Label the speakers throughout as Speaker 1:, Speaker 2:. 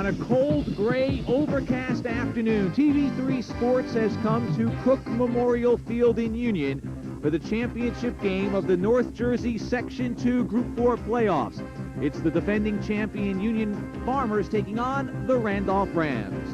Speaker 1: On a cold, gray, overcast afternoon, TV3 Sports has come to Cook Memorial Field in Union for the championship game of the North Jersey Section 2 Group 4 playoffs. It's the defending champion Union Farmers taking on the Randolph Rams.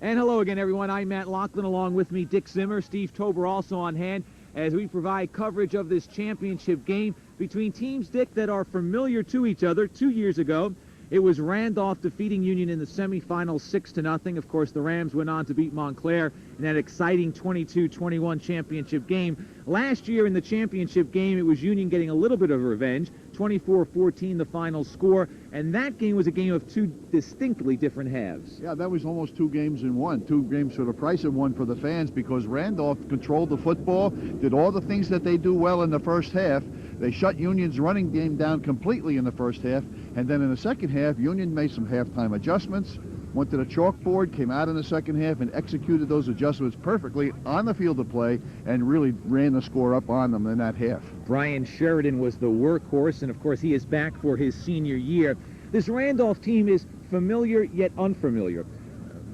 Speaker 1: And hello again, everyone. I'm Matt Laughlin. Along with me, Dick Zimmer, Steve Tober also on hand as we provide coverage of this championship game between teams, Dick, that are familiar to each other. 2 years ago, it was Randolph defeating Union in the semifinals 6-0. Of course, the Rams went on to beat Montclair in that exciting 22-21 championship game. Last year in the championship game, it was Union getting a little bit of revenge. 24-14 the final score, and that game was a game of two distinctly different halves.
Speaker 2: Yeah, that was almost 2 games in one. 2 games for the price of one for the fans, because Randolph controlled the football, did all the things that they do well in the first half. They shut Union's running game down completely in the first half, and then in the second half, Union made some halftime adjustments, went to the chalkboard, came out in the second half, and executed those adjustments perfectly on the field of play, and really ran the score up on them in that half.
Speaker 1: Brian Sheridan was the workhorse, and of course he is back for his senior year. This Randolph team is familiar yet unfamiliar.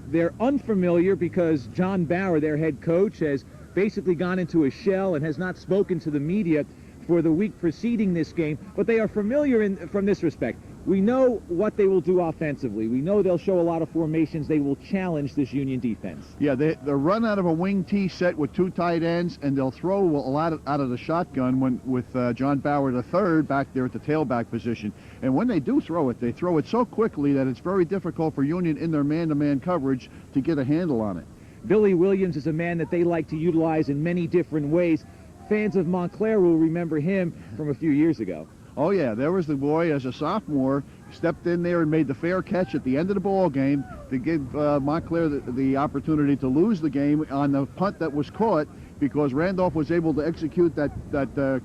Speaker 1: They're unfamiliar because John Bauer, their head coach, has basically gone into a shell and has not spoken to the media for the week preceding this game, but they are familiar from this respect. We know what they will do offensively. We know they'll show a lot of formations. They will challenge this Union defense.
Speaker 2: Yeah, they'll run out of a wing T set with 2 tight ends, and they'll throw a lot out of the shotgun with John Bauer III back there at the tailback position. And when they do throw it, they throw it so quickly that it's very difficult for Union in their man-to-man coverage to get a handle on it.
Speaker 1: Billy Williams is a man that they like to utilize in many different ways. Fans of Montclair will remember him from a few years ago.
Speaker 2: Oh, yeah, there was the boy as a sophomore, stepped in there and made the fair catch at the end of the ball game to give Montclair the opportunity to lose the game on the punt that was caught, because Randolph was able to execute that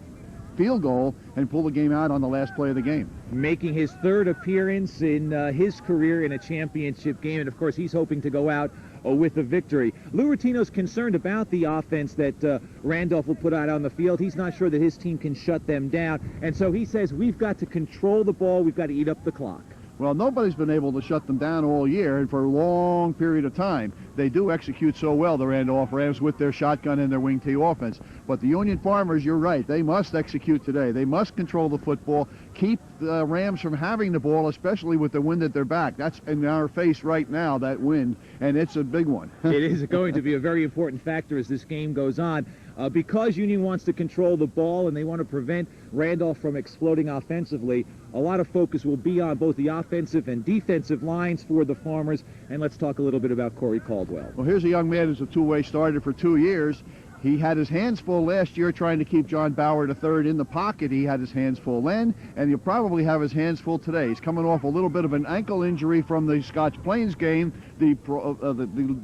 Speaker 2: field goal and pull the game out on the last play of the game.
Speaker 1: Making his 3rd appearance in his career in a championship game, and of course he's hoping to go out with a victory. Lou Rotino's concerned about the offense that Randolph will put out on the field. He's not sure that his team can shut them down, and so he says we've got to control the ball, we've got to eat up the clock.
Speaker 2: Well, nobody's been able to shut them down all year and for a long period of time. They do execute so well, the Randolph Rams, with their shotgun and their wing T offense. But the Union Farmers, you're right, they must execute today. They must control the football, keep the Rams from having the ball, especially with the wind at their back. That's in our face right now, that wind, and it's a big one.
Speaker 1: It is going to be a very important factor as this game goes on. Because Union wants to control the ball and they want to prevent Randolph from exploding offensively, a lot of focus will be on both the offensive and defensive lines for the Farmers. And let's talk a little bit about Corey Caldwell.
Speaker 2: Well, here's a young man who's a two-way starter for 2 years. He had his hands full last year trying to keep John Bauer III in the pocket. He had his hands full then, and he'll probably have his hands full today. He's coming off a little bit of an ankle injury from the Scotch Plains game, the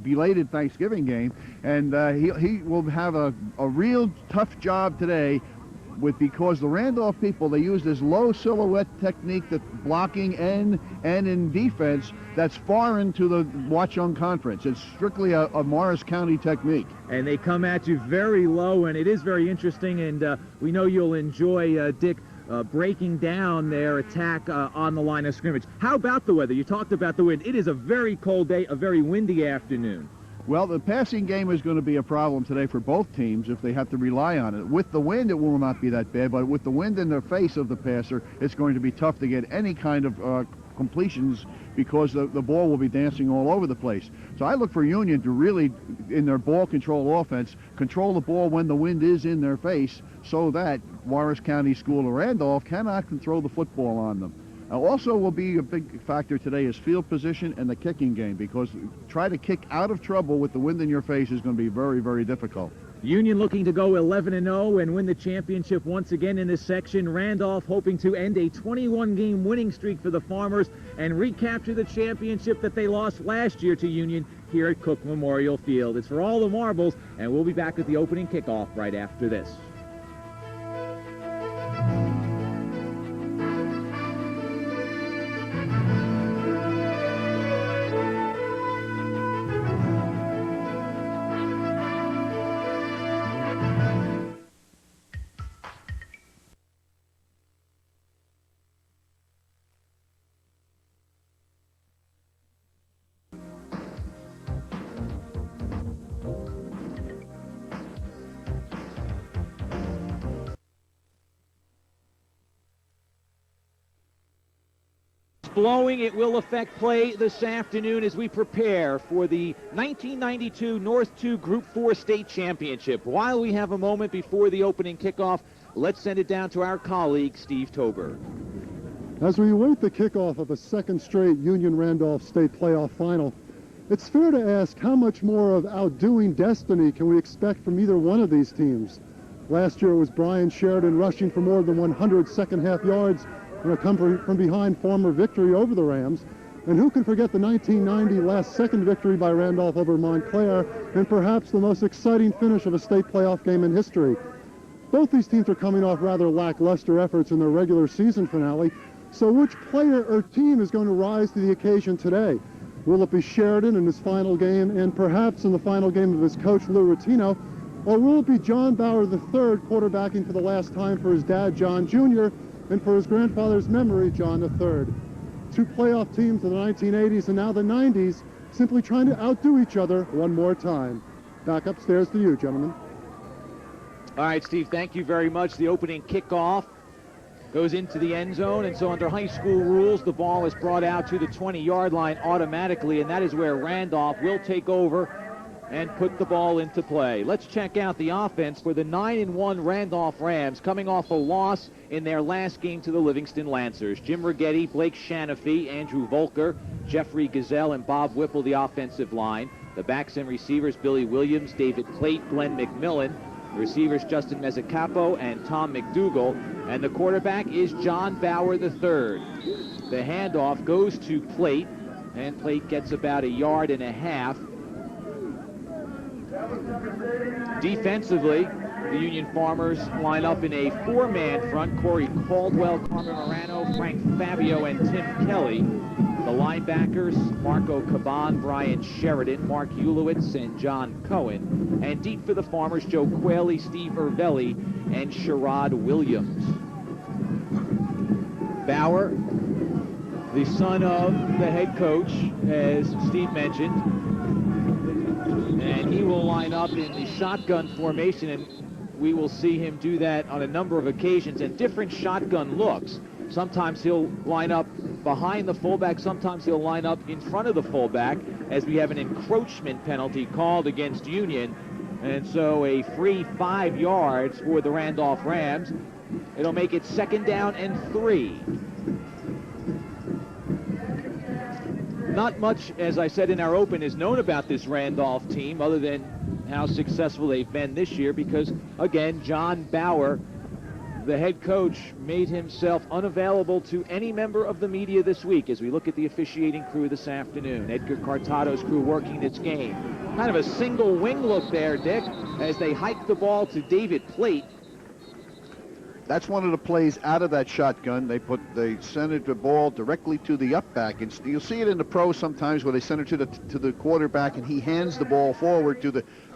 Speaker 2: belated Thanksgiving game, and he will have a real tough job today because the Randolph people, they use this low silhouette technique, that blocking and in defense, that's foreign to the Watchung Conference. It's strictly a Morris County technique.
Speaker 1: And they come at you very low, and it is very interesting, and we know you'll enjoy, Dick, breaking down their attack on the line of scrimmage. How about the weather? You talked about the wind. It is a very cold day, a very windy afternoon.
Speaker 2: Well, the passing game is going to be a problem today for both teams if they have to rely on it. With the wind, it will not be that bad, but with the wind in the face of the passer, it's going to be tough to get any kind of completions, because the ball will be dancing all over the place. So I look for Union to really, in their ball control offense, control the ball when the wind is in their face, so that Morris County School of Randolph cannot control the football on them. Also will be a big factor today is field position and the kicking game, because try to kick out of trouble with the wind in your face is going to be very, very difficult.
Speaker 1: Union looking to go 11-0 and win the championship once again in this section. Randolph hoping to end a 21-game winning streak for the Farmers and recapture the championship that they lost last year to Union here at Cook Memorial Field. It's for all the marbles, and we'll be back with the opening kickoff right after this. blowing. It will affect play this afternoon as we prepare for the 1992 North 2 Group 4 State Championship. While we have a moment before the opening kickoff, let's send it down to our colleague, Steve Tober.
Speaker 3: As we await the kickoff of a second straight Union-Randolph State playoff final, it's fair to ask how much more of outdoing destiny can we expect from either one of these teams. Last year it was Brian Sheridan rushing for more than 100 second-half yards in a come-from-behind former victory over the Rams. And who can forget the 1990 last-second victory by Randolph over Montclair, and perhaps the most exciting finish of a state playoff game in history. Both these teams are coming off rather lackluster efforts in their regular season finale, so which player or team is going to rise to the occasion today? Will it be Sheridan in his final game, and perhaps in the final game of his coach, Lou Rattino, or will it be John Bauer III quarterbacking for the last time for his dad, John Jr., and for his grandfather's memory, John III? Two playoff teams in the 1980s and now the 90s simply trying to outdo each other one more time. Back upstairs to you, gentlemen.
Speaker 1: All right, Steve, thank you very much. The opening kickoff goes into the end zone, and so under high school rules, the ball is brought out to the 20-yard line automatically, and that is where Randolph will take over and put the ball into play. Let's check out the offense for the 9-1 Randolph Rams, coming off a loss in their last game to the Livingston Lancers. Jim Rigetti, Blake Shanaffy, Andrew Volker, Jeffrey Gazelle, and Bob Whipple, the offensive line. The backs and receivers, Billy Williams, David Plate, Glenn McMillan. The receivers, Justin Mezzacapo and Tom McDougal. And the quarterback is John Bauer III. The handoff goes to Plate, and Plate gets about 1.5 yards. Defensively, the Union Farmers line up in a 4-man front. Corey Caldwell, Carmen Morano, Frank Fabio, and Tim Kelly. The linebackers, Marco Caban, Brian Sheridan, Mark Ulowitz, and John Cohen. And deep for the Farmers, Joe Quayle, Steve Ervelli, and Sherrod Williams. Bauer, the son of the head coach, as Steve mentioned, and he will line up in the shotgun formation, and we will see him do that on a number of occasions and different shotgun looks. Sometimes he'll line up behind the fullback, sometimes he'll line up in front of the fullback, as we have an encroachment penalty called against Union, and so a free 5 yards for the Randolph Rams. It'll make it 2nd down and 3. Not much, as I said in our open, is known about this Randolph team other than how successful they've been this year because, again, John Bauer, the head coach, made himself unavailable to any member of the media this week as we look at the officiating crew this afternoon. Edgar Cartado's crew working its game. Kind of a single wing look there, Dick, as they hike the ball to David Plate.
Speaker 2: That's one of the plays out of that shotgun. They send the ball directly to the up back, and you'll see it in the pros sometimes where they send it to the quarterback and he hands the ball forward to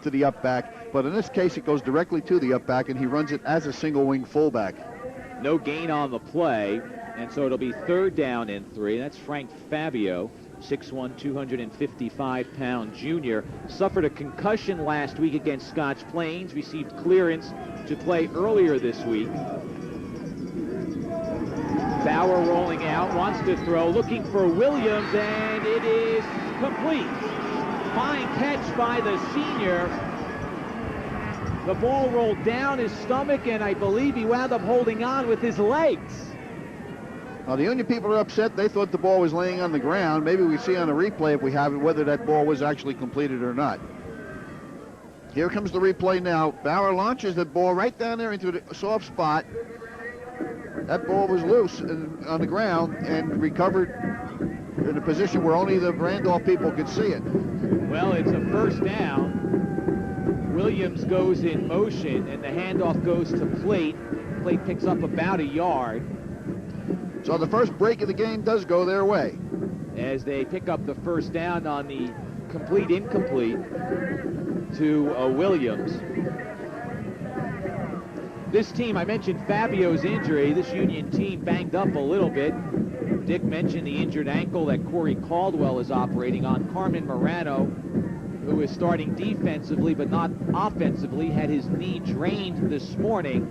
Speaker 2: the up back. But in this case, it goes directly to the up back and he runs it as a single wing fullback.
Speaker 1: No gain on the play, and so it'll be 3rd down and 3. That's Frank Fabio, 6'1", 255-pound junior. Suffered a concussion last week against Scotch Plains. Received clearance to play earlier this week. Bauer rolling out, wants to throw, looking for Williams, and it is complete. Fine catch by the senior. The ball rolled down his stomach, and I believe he wound up holding on with his legs.
Speaker 2: Now, the Union people are upset. They thought the ball was laying on the ground. Maybe we see on the replay, if we have it, whether that ball was actually completed or not. Here comes the replay now. Bauer launches the ball right down there into the soft spot. That ball was loose on the ground and recovered in a position where only the Randolph people could see it.
Speaker 1: Well, it's a 1st down. Williams goes in motion, and the handoff goes to Plate. Plate picks up about 1 yard.
Speaker 2: So the first break of the game does go their way.
Speaker 1: As they pick up the 1st down on the incomplete to Williams. This team, I mentioned Fabio's injury. This Union team banged up a little bit. Dick mentioned the injured ankle that Corey Caldwell is operating on. Carmen Morano, who is starting defensively but not offensively, had his knee drained this morning.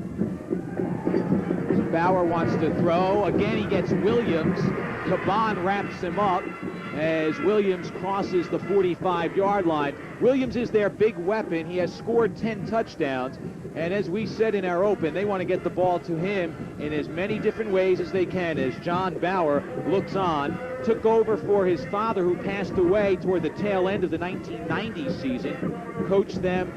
Speaker 1: Bauer wants to throw. Again, he gets Williams. Caban wraps him up as Williams crosses the 45-yard line. Williams is their big weapon. He has scored 10 touchdowns. And as we said in our open, they want to get the ball to him in as many different ways as they can. As John Bauer looks on, took over for his father who passed away toward the tail end of the 1990 season, coached them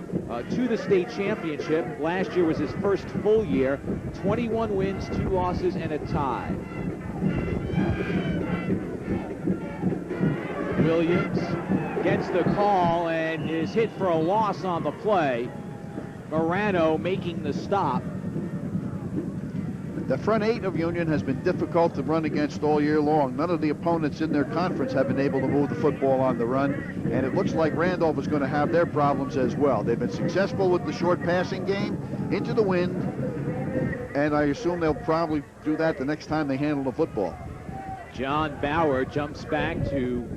Speaker 1: to the state championship. Last year was his first full year, 21 wins, 2 losses, and a tie. Williams gets the call and is hit for a loss on the play. Morano making the stop.
Speaker 2: The front 8 of Union has been difficult to run against all year long. None of the opponents in their conference have been able to move the football on the run, and it looks like Randolph is going to have their problems as well. They've been successful with the short passing game into the wind, and I assume they'll probably do that the next time they handle the football.
Speaker 1: John Bauer jumps back to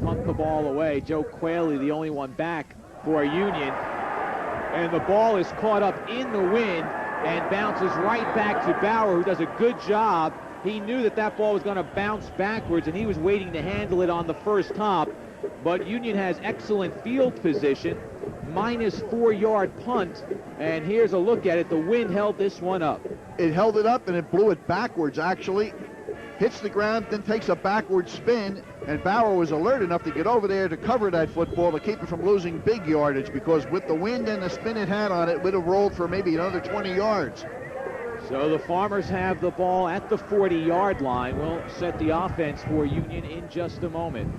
Speaker 1: punt the ball away. Joe Quayle, the only one back for Union. And the ball is caught up in the wind and bounces right back to Bauer, who does a good job. He knew that that ball was going to bounce backwards, and he was waiting to handle it on the first hop. But Union has excellent field position, minus 4-yard punt. And here's a look at it. The wind held this one up.
Speaker 2: It held it up, and it blew it backwards, actually. Hits the ground, then takes a backward spin, and Bauer was alert enough to get over there to cover that football to keep it from losing big yardage, because with the wind and the spin it had on it, it would have rolled for maybe another 20 yards.
Speaker 1: So the Farmers have the ball at the 40-yard line. We'll set the offense for Union in just a moment.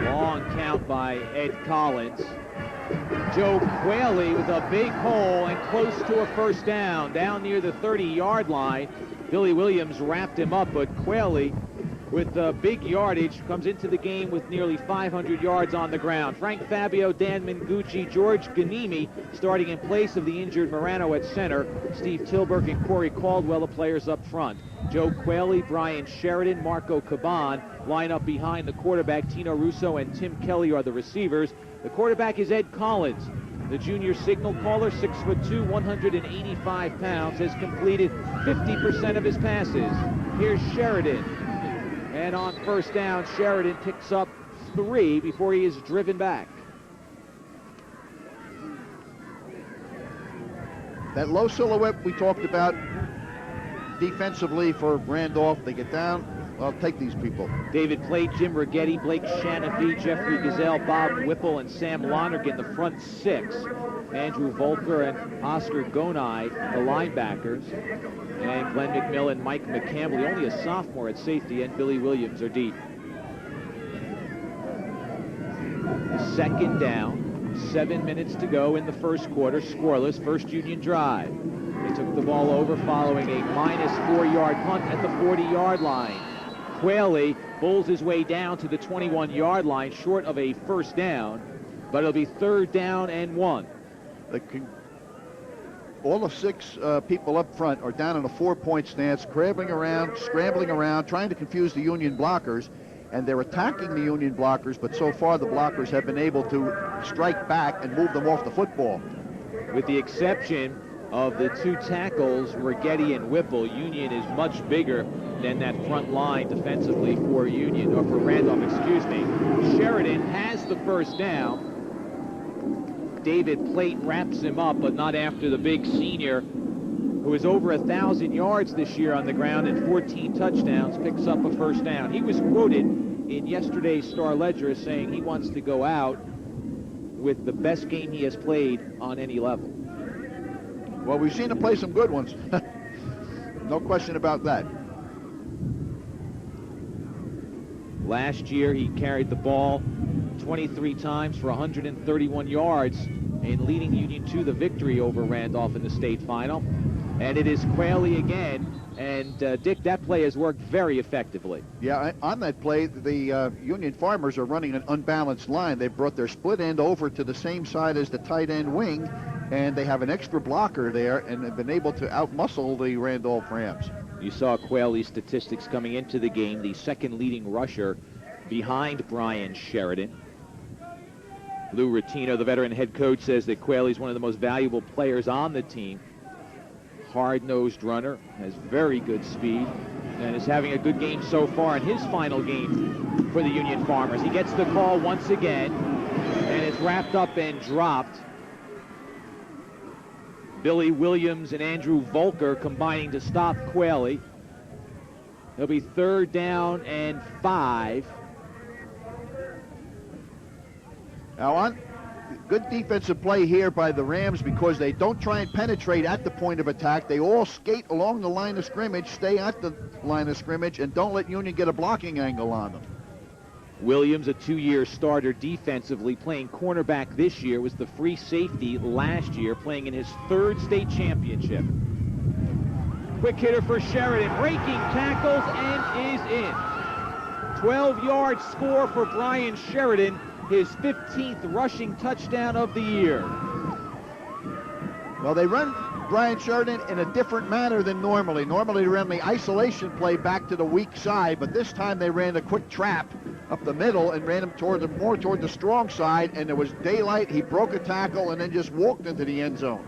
Speaker 1: Long count by Ed Collins. Joe Quayle with a big hole and close to a first down near the 30-yard line. Billy Williams wrapped him up, but Quayle with big yardage comes into the game with nearly 500 yards on the ground. Frank Fabio, Dan Mingucci, George Ganimi starting in place of the injured Morano at center. Steve Tilburg and Corey Caldwell, the players up front. Joe Quayle, Brian Sheridan, Marco Caban line up behind the quarterback. Tino Russo and Tim Kelly are the receivers. The quarterback is Ed Collins, the junior signal caller, 6'2", 185 pounds, has completed 50% of his passes. Here's Sheridan. And on first down, Sheridan picks up 3 before he is driven back.
Speaker 2: That low silhouette we talked about defensively for Randolph, they get down, well, take these people.
Speaker 1: David Plate, Jim Rigetti, Blake Shanafi, Jeffrey Gazelle, Bob Whipple, and Sam Lonergan, the front 6. Andrew Volker and Oscar Gonai, the linebackers. And Glenn McMillan, Mike McCampbell, only a sophomore at safety, and Billy Williams are deep. Second down, 7 minutes to go in the first quarter, scoreless, first Union drive. They took the ball over following a minus 4-yard punt at the 40-yard line. Quayle bulls his way down to the 21-yard line, short of a first down, but it'll be 3rd down and 1.
Speaker 2: All the 6 people up front are down in a 4-point stance, scrambling around, trying to confuse the Union blockers, and they're attacking the Union blockers, but so far the blockers have been able to strike back and move them off the football.
Speaker 1: With the exception of the 2 tackles, Rigetti and Whipple, Union is much bigger than that front line defensively for Union, or for Randolph, excuse me. Sheridan has the first down. David Plate wraps him up, but not after the big senior, who is over 1,000 yards this year on the ground and 14 touchdowns, picks up a first down. He was quoted in yesterday's Star Ledger as saying he wants to go out with the best game he has played on any level.
Speaker 2: Well, we've seen him play some good ones. No question about that.
Speaker 1: Last year, he carried the ball 23 times for 131 yards in leading Union to the victory over Randolph in the state final. And it is Quayle again. And, Dick, that play has worked very effectively.
Speaker 2: Yeah, on that play, the Union Farmers are running an unbalanced line. They've brought their split end over to the same side as the tight end wing, and they have an extra blocker there and have been able to outmuscle the Randolph Rams.
Speaker 1: You saw Quayle's statistics coming into the game, the second leading rusher behind Brian Sheridan. Lou Rattino, the veteran head coach, says that Quayle is one of the most valuable players on the team. Hard-nosed runner, has very good speed, and is having a good game so far in his final game for the Union Farmers. He gets the call once again, and it's wrapped up and dropped. Billy Williams and Andrew Volker combining to stop Quayle. It'll be 3rd down and 5.
Speaker 2: Now on good defensive play here by the Rams because they don't try and penetrate at the point of attack. They all skate along the line of scrimmage, stay at the line of scrimmage, and don't let Union get a blocking angle on them.
Speaker 1: Williams, a 2-year starter defensively, playing cornerback this year, was the free safety last year, playing in his 3rd state championship. Quick hitter for Sheridan, breaking tackles and is in. 12-yard score for Brian Sheridan, his 15th rushing touchdown of the year.
Speaker 2: Well, they run Brian Sheridan in a different manner than normally. Normally they ran the isolation play back to the weak side, but this time they ran a quick trap up the middle and ran him more toward the strong side, and there was daylight. He broke a tackle and then just walked into the end zone.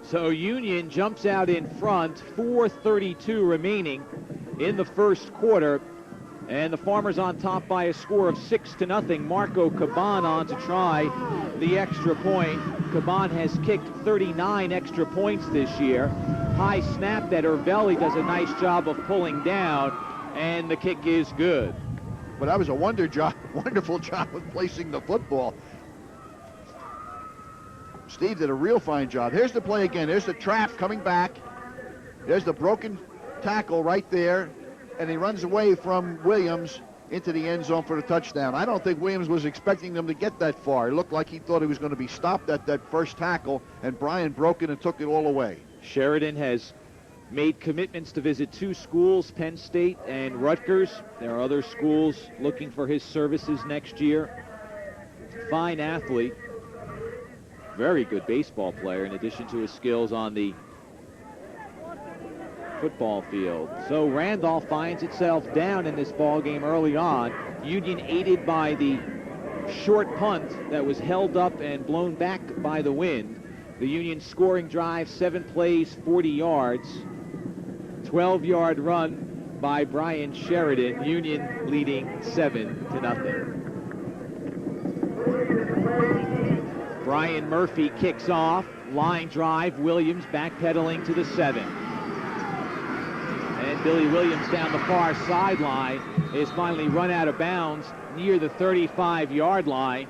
Speaker 1: So Union jumps out in front, 4:32 remaining in the first quarter. And the Farmers on top by a score of 6-0. Marco Caban on to try the extra point. Caban has kicked 39 extra points this year. High snap that Ervelli does a nice job of pulling down, and the kick is good.
Speaker 2: But that was a wonderful job of placing the football. Steve did a real fine job. Here's the play again. There's the trap coming back. There's the broken tackle right there. And he runs away from Williams into the end zone for the touchdown. I don't think Williams was expecting them to get that far. It looked like he thought he was going to be stopped at that first tackle, and Brian broke it and took it all away.
Speaker 1: Sheridan has made commitments to visit 2 schools, Penn State and Rutgers. There are other schools looking for his services next year. Fine athlete. Very good baseball player in addition to his skills on the football field. So Randolph finds itself down in this ball game early on. Union aided by the short punt that was held up and blown back by the wind. The Union scoring drive, 7 plays, 40 yards. 12-yard run by Brian Sheridan. Union leading 7-0. Brian Murphy kicks off. Line drive. Williams backpedaling to the 7. And Billy Williams down the far sideline is finally run out of bounds near the 35-yard line.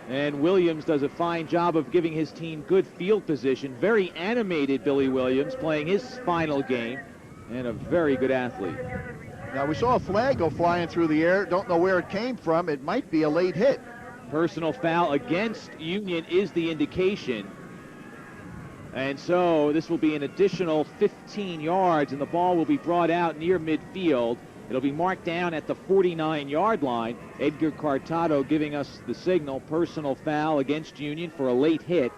Speaker 1: And Williams does a fine job of giving his team good field position. Very animated Billy Williams, playing his final game, and a very good athlete.
Speaker 2: Now we saw a flag go flying through the air. Don't know where it came from. It might be a late hit.
Speaker 1: Personal foul against Union is the indication. And so this will be an additional 15 yards, and the ball will be brought out near midfield. It'll be marked down at the 49-yard line. Edgar Cartado giving us the signal. Personal foul against Union for a late hit.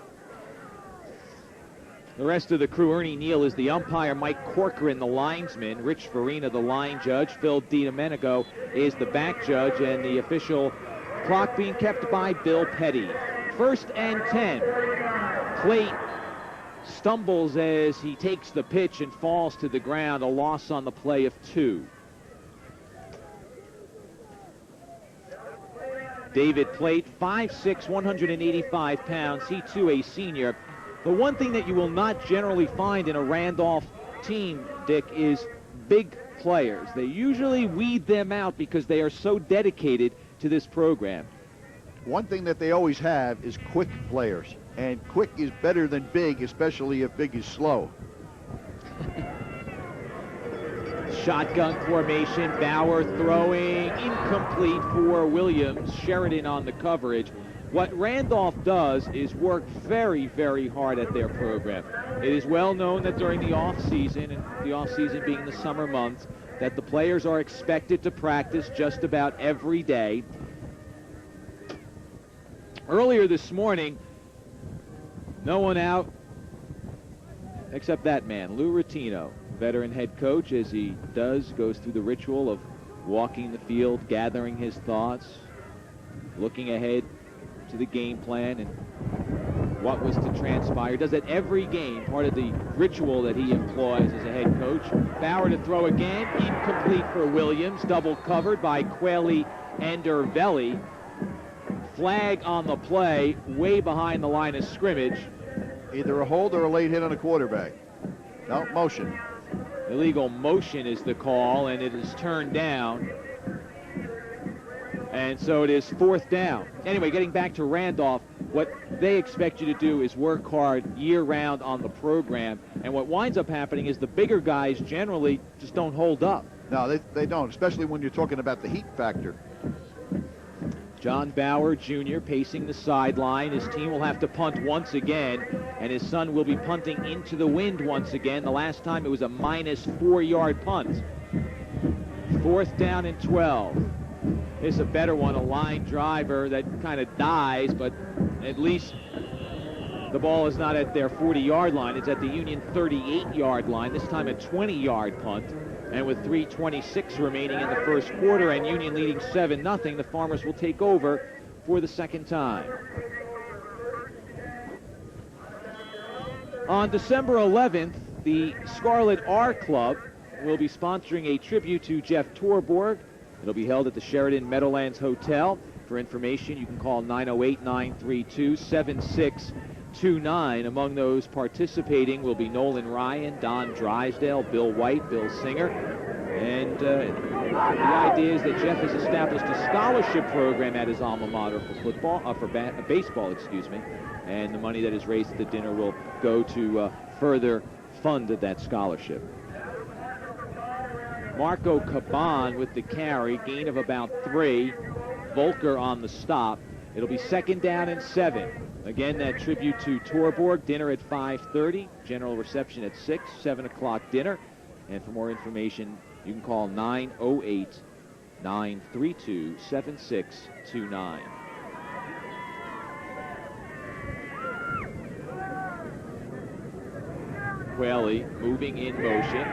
Speaker 1: The rest of the crew, Ernie Neal is the umpire, Mike Corcoran the linesman, Rich Farina the line judge, Phil DiDomenico is the back judge, and the official clock being kept by Bill Petty. 1st and 10. Plate stumbles as he takes the pitch and falls to the ground, a loss on the play of 2. David Plate, 5'6", 185 pounds. He too a senior. The one thing that you will not generally find in a Randolph team, Dick, is big players. They usually weed them out because they are so dedicated to this program.
Speaker 2: One thing that they always have is quick players. And quick is better than big, especially if big is slow.
Speaker 1: Shotgun formation, Bauer throwing, incomplete for Williams. Sheridan on the coverage. What Randolph does is work very, very hard at their program. It is well known that during the off-season, and the off-season being the summer months, that the players are expected to practice just about every day. Earlier this morning, no one out except that man, Lou Rattino, veteran head coach, as he goes through the ritual of walking the field, gathering his thoughts, looking ahead to the game plan and what was to transpire. Does it every game, part of the ritual that he employs as a head coach. Bauer to throw again, incomplete for Williams, double covered by Quayle and Ervelli. Flag on the play, way behind the line of scrimmage.
Speaker 2: Either a hold or a late hit on a quarterback. No, motion.
Speaker 1: Illegal motion is the call, and it is turned down. And so it is 4th down. Anyway, getting back to Randolph, what they expect you to do is work hard year-round on the program. And what winds up happening is the bigger guys generally just don't hold up.
Speaker 2: No, they don't, especially when you're talking about the heat factor.
Speaker 1: John Bauer Jr. pacing the sideline. His team will have to punt once again, and his son will be punting into the wind once again. The last time it was a minus 4-yard punt. 4th down and 12. This is a better one, a line driver that kind of dies, but at least the ball is not at their 40-yard line. It's at the Union 38-yard line, this time a 20-yard punt. And with 3:26 remaining in the first quarter and Union leading 7-0, the Farmers will take over for the second time. On December 11th, the Scarlet R Club will be sponsoring a tribute to Jeff Torborg. It'll be held at the Sheridan Meadowlands Hotel. For information, you can call 908-932-7629. Among those participating will be Nolan Ryan, Don Drysdale, Bill White, Bill Singer. And the idea is that Jeff has established a scholarship program at his alma mater for football, baseball, excuse me. And the money that is raised at the dinner will go to further fund that scholarship. Marco Caban with the carry, gain of about 3. Volker on the stop. It'll be 2nd down and 7. Again, that tribute to Torborg. Dinner at 5:30. General reception at 6. 7 o'clock dinner. And for more information, you can call 908-932-7629. Quayle moving in motion.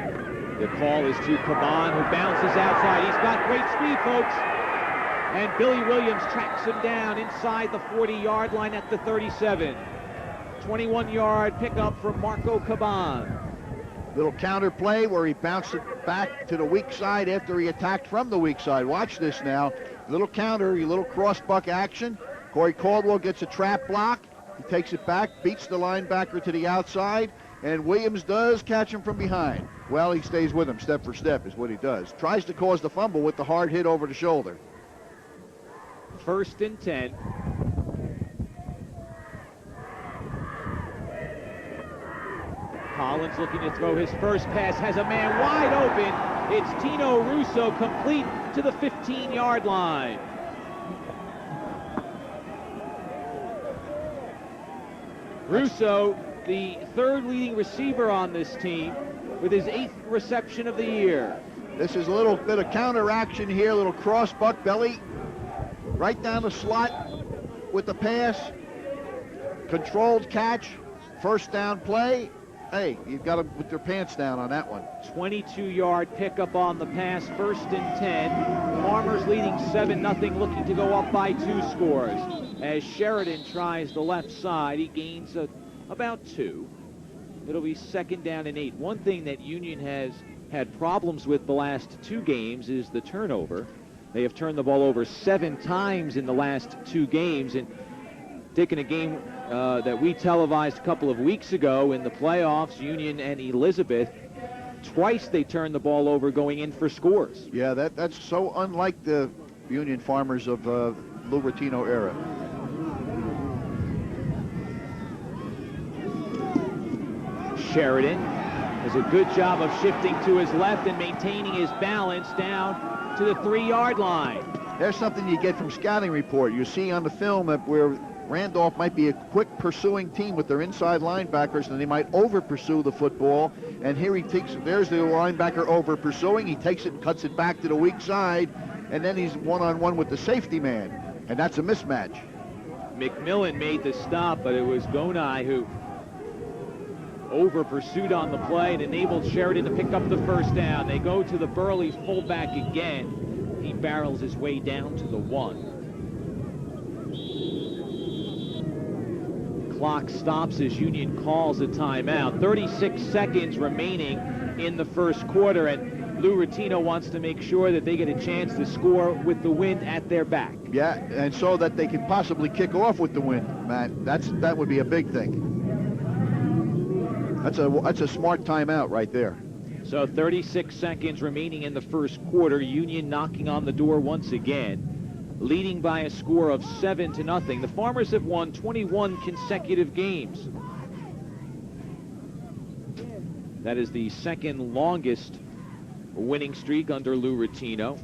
Speaker 1: The call is to Caban, who bounces outside. He's got great speed, folks. And Billy Williams tracks him down inside the 40-yard line at the 37. 21-yard pickup from Marco Caban.
Speaker 2: Little counter play where he bounced it back to the weak side after he attacked from the weak side. Watch this now. Little counter, a little cross-buck action. Corey Caldwell gets a trap block. He takes it back, beats the linebacker to the outside, and Williams does catch him from behind. Well, he stays with him step for step is what he does. Tries to cause the fumble with the hard hit over the shoulder.
Speaker 1: 1st and 10. Collins looking to throw his first pass, has a man wide open. It's Tino Russo, complete to the 15-yard line. Russo, the 3rd leading receiver on this team, with his 8th reception of the year.
Speaker 2: This is a little bit of counter action here, a little cross buck belly. Right down the slot with the pass. Controlled catch. 1st down play. Hey, you've got to put your pants down on that one.
Speaker 1: 22-yard pickup on the pass, 1st and 10. Farmers leading 7-0, looking to go up by 2 scores. As Sheridan tries the left side, he gains about 2. It'll be 2nd down and 8. One thing that Union has had problems with the last 2 games is the turnover. They have turned the ball over 7 times in the last 2 games. And taking a game that we televised a couple of weeks ago in the playoffs, Union and Elizabeth, twice they turned the ball over going in for scores.
Speaker 2: Yeah, that's so unlike the Union Farmers of Lou Rotino era.
Speaker 1: Sheridan does a good job of shifting to his left and maintaining his balance down to the 3-yard line.
Speaker 2: There's something you get from scouting report. You see on the film that where Randolph might be a quick pursuing team with their inside linebackers, and they might over-pursue the football. And here there's the linebacker over-pursuing. He takes it and cuts it back to the weak side, and then he's one-on-one with the safety man, and that's a mismatch.
Speaker 1: McMillan made the stop, but it was Gonai who over-pursued on the play and enabled Sheridan to pick up the 1st down. They go to the Burley fullback again. He barrels his way down to the 1. clock stops as Union calls a timeout. 36 seconds remaining in the first quarter, and Lou Rattino wants to make sure that they get a chance to score with the wind at their back.
Speaker 2: Yeah, and so that they can possibly kick off with the wind, Matt. That would be a big thing. That's a smart timeout right there.
Speaker 1: So 36 seconds remaining in the first quarter. Union knocking on the door once again, leading by a score of 7-0. The Farmers have won 21 consecutive games. That is the second longest winning streak under Lou Rattino.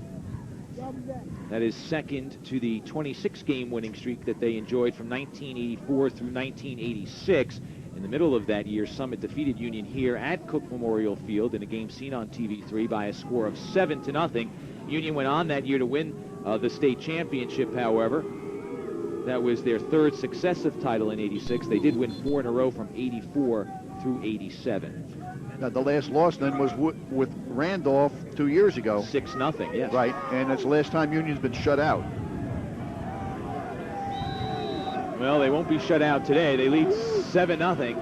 Speaker 1: That is second to the 26-game winning streak that they enjoyed from 1984 through 1986. In the middle of that year, Summit defeated Union here at Cook Memorial Field in a game seen on TV3 by a score of 7-0. Union went on that year to win the state championship, however. That was their third successive title in '86. They did win 4 in a row from '84 through '87.
Speaker 2: Now, the last loss then was with Randolph 2 years ago.
Speaker 1: 6-0, yes.
Speaker 2: Right, and it's the last time Union's been shut out.
Speaker 1: Well, they won't be shut out today. They lead 7-0.